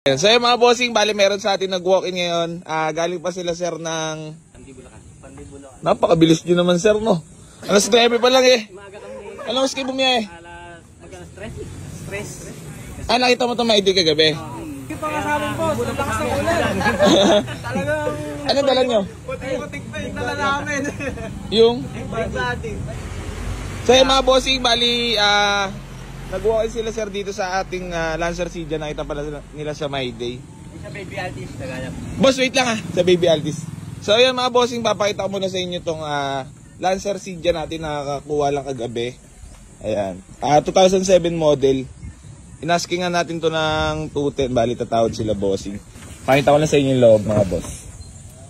So yung mga bossing, bali meron sa atin nag-walk-in ngayon. Galing pa sila sir ng Pandibulacan. Napakabilis nyo naman sir, no? Alas 9 pa lang eh. Alam mo skip bumiya eh. Stress. Nakita mo ito maidi kagabi? Hindi pa kasama boss, ang lakas ng ulan. Talagang... Anong dala nyo? Putik-putik pa yung dala namin. Yung? Bike. So yung mga bossing, bali nag-walk-in sila sir dito sa ating Lancer Cydia. Nakita pala nila sa My Day. Sa Baby Altis, tagalap. Boss, wait lang sa Baby Altis. So ayan mga bossing, papakita ko muna sa inyo itong Lancer Cydia natin na nakakuha lang kagabi. Ayan. 2007 model. Inaskingan natin to ng 210. Bali tatawad sila bossing. Pakita ko lang sa inyo yung loob mga boss.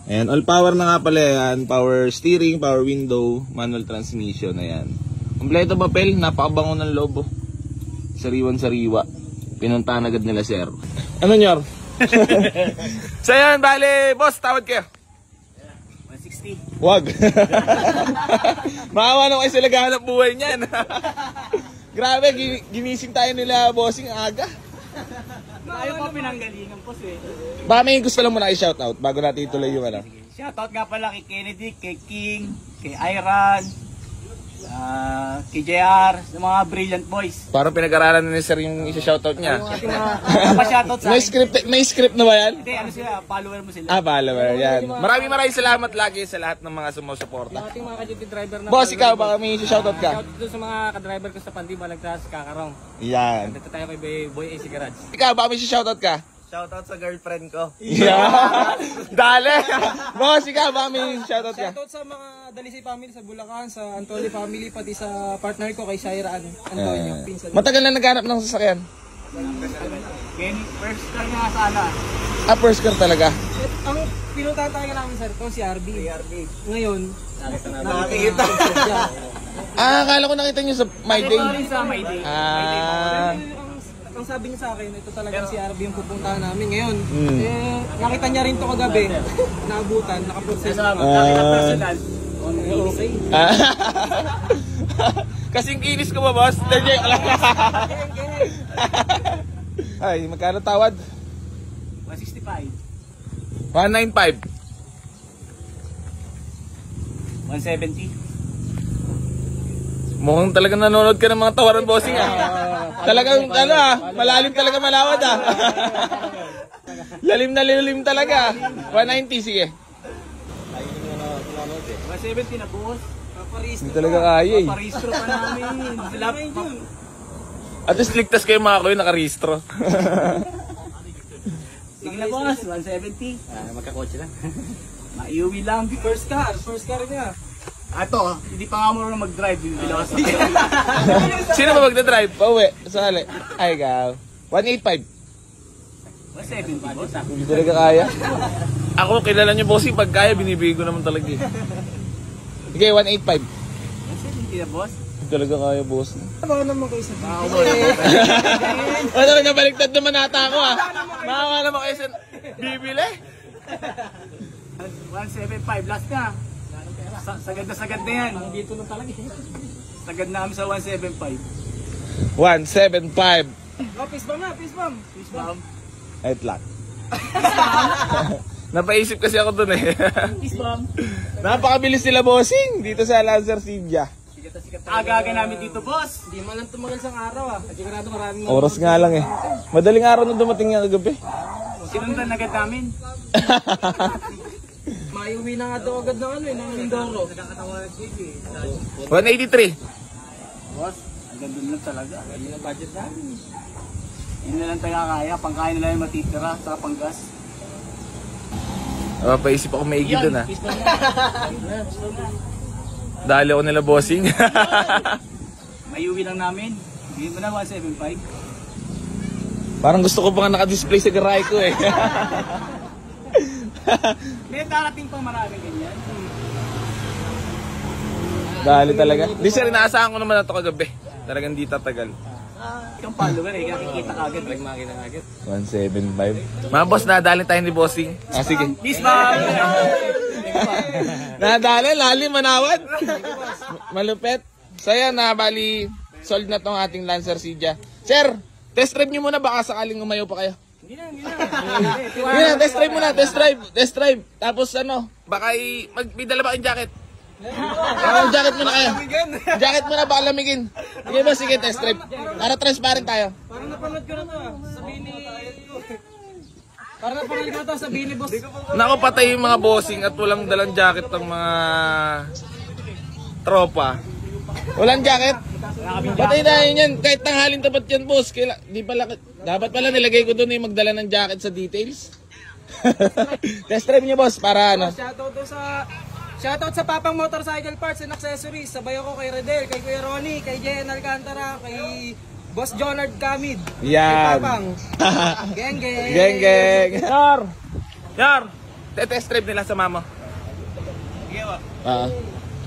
Ayan. All power na nga pala yan. Power steering, power window, manual transmission. Ayan. Kompleto papel. Napakabango ng loob. Sariwan-sariwa. Pinuntahan agad nila sir. Ano nyor? So yan, bali, boss, tawad kayo. 160. Wag. Maawa na kayo sa laghanap buhay niyan. Grabe, ginising tayo nila bossing aga. Ayaw pa pinanggalingan po eh. Baka may gusto lang muna i-shoutout bago natin ituloy yung ano. Shoutout nga pala kay Kennedy, kay King, kay Iran, kay JR, sa mga brilliant boys. Parang pinag-aralan na ni sir yung i-shoutout niya. Pa-shoutout sa akin. May script na ba yan? Hindi, ano sila, follower mo sila. Follower, yan. Maraming salamat lagi sa lahat ng mga sumusuporta. Yung ating mga ka-duty driver na Boss, ikaw, baka may i-shoutout ka? Shoutout sa mga ka-driver ko sa Pandi, Malagtas, Kakarong. Yan. Dito tayo kay Boy AC Garage. Ikaw, baka may i-shoutout ka? Shoutout sa girlfriend ko. Yeah. Dale. Boss, ikaw, baka may i-shoutout ka? Shoutout sa mga Dalisay family sa Bulacan, sa Antoli family, pati sa partner ko kay Shaira Antonio, pinsan. Matagal na naghanap ng sasakyan? First car nga sana. First car talaga? Ang pinuntahan tayo namin sir, ito si RB. Ngayon, Nakikita. Akala ko nakita niyo sa My Day. Sa My Day. ang sabi niya sa akin, ito talaga si RB yung pupuntahan namin ngayon. Nakita niya rin to kagabi, naabutan, nakaprocess. Nakita personal. Okay. Kasing kinis ko ba, boss? Ay, magkano tawad? 165. 195. 170. Mukhang talagang nanonood ka ng mga tawaran bossing Talagang malalim talaga malawad Lalim na lilim talaga. 190 sige. 170 na boss. Hindi talaga kaya eh. Parehistro pa namin. At least ligtas kayo mga kuya nakarehistro. Sige na boss, 170. Magkakotse lang. Maiuwi lang. First car niya. Ato, hindi pa nga mo mag-drive. Bilawas na. Sino ba magdadrive? Pauwi. Sali. Ay, ikaw. 185. 170 boss. Hindi talaga kaya. Ako, kilala niyo bossing. Pag kaya, binibigay ko naman talaga eh. Sige, 185. 170 na boss. Hindi talaga kaya, boss. Baka naman kayo sa Ano na nabaliktad naman ata ako Makawa naman kayo sa bibili. 175 last na. Sagad na yan. dito na talaga. Sagad na kami sa 175. 175. Peace bomb. Peace bomb. Wait lang. Napaisip kasi ako dun eh. Peace bomb. Napakabilis nila bossing dito sa Lancer Cydia. Aga-aga namin dito boss. Hindi man lang tumagal sa araw Sigurado maraming Oras nga lang eh. Madaling araw nung dumating nga kagabi. Sinundan agad namin. Maiuwi na nga daw agad ng ng Mindoro. 183. Boss, hanggang doon lang talaga. Yun ang budget namin. Yun na lang tayo kaya. Pangkain nila yung matitira sa panggas. Paisip ako maigi dun Peace bomb na. Dali ako nila bossing. Maiuwi lang namin. Hindi mo na 175. Parang gusto ko pa nga naka-display sa garahe ko eh. May darating pang maraming ganyan. Dali talaga. Di sir, inaasahan ko naman na ito kagabi. Talagang di tatagal. Ikaw follower eh. Nakikita ka agad. Makita ka agad. 175. Mga boss, nadali tayo ni bossing. Sige. Peace bomb! Nadali, lalim, manawad. Malupet. So yan, bali, sold na tong ating Lancer Cydia. Sir, test drive nyo muna baka sakaling umayo pa kayo. Hindi Yan, test drive muna, test drive. Tapos ano, baka may dala ba kayong jacket? Jacket muna kayo. Jacket muna, baka lamigin. Sige ba, sige, test drive. Para transparent tayo. Parang napanood ko na to ah. Sabihin ni... Parang napanood ko na to, sabihin ni boss. Nako, patay yung mga bossing at walang dalang jacket ng mga tropa. Walang jacket? Patay na yun yan. Kahit tanghalin tapat yan, boss. Dapat pala nilagay ko doon yung magdala ng jacket sa details. Test drive niyo, boss, para ano. Shoutout sa Papang Motorcycle Parts and Accessories. Sabay ako kay Redel, kay Kuya Ronnie, kay Jen Alcantara, kay Boss Jonard Camid. Yan. Kay Papang. Geng geng. Geng geng. Yar. Test drive nila sa mama.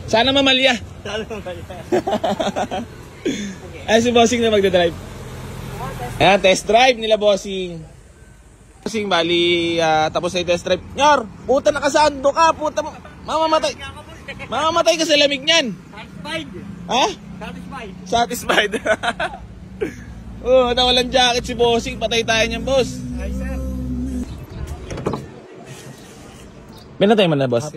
Sana mamalya. Ay, si bossing na magdadrive. Ayan, test drive nila bossing. Bossing, bali, tapos na yung test drive. Yar, puta nakasando ka, puta mo. Mamamatay ka sa lamig niyan. Satisfied. Ha? Satisfied. Satisfied. Oh, nawalan jacket si bossing. Patay tayo niyan, boss. Ay, sir. Pinatay mo na, boss?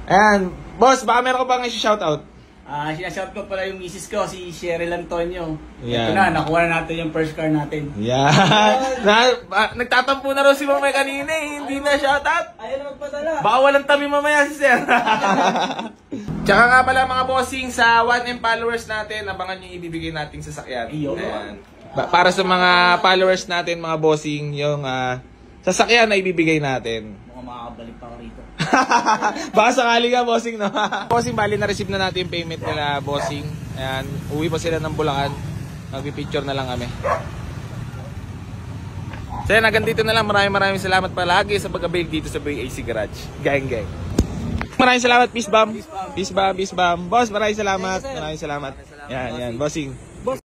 Ayan. Boss, baka meron ko pang i-shoutout. Sinashout ko pala yung misis ko, si Cheryl Antonio. Yan. Ito na, nakuha na natin yung first car natin. Yan. Nagtatampo na raw si Mamay kanina eh. Hindi na shoutout. Ayun magpadala. Baka walang tabi mamaya si Sir. Tsaka nga pala mga bossing, sa 1M followers natin, abangan nyo yung ibibigay nating sasakyan. Ayan. Para sa mga followers natin, mga bossing, yung sasakyan na ibibigay natin. Mukhang makakabalik pa ako rito. Baka sakali ka, bossing, no? Bossing, bali na-receive na natin yung payment nila, bossing. Ayan, uwi pa sila ng Bulacan. Magpipicture na lang kami. So yan, hanggang dito na lang. Maraming salamat palagi sa pag-avail dito sa BAC Garage. Gang. Maraming salamat, peace bomb. Peace bomb. Boss, maraming salamat. Yan, bossing.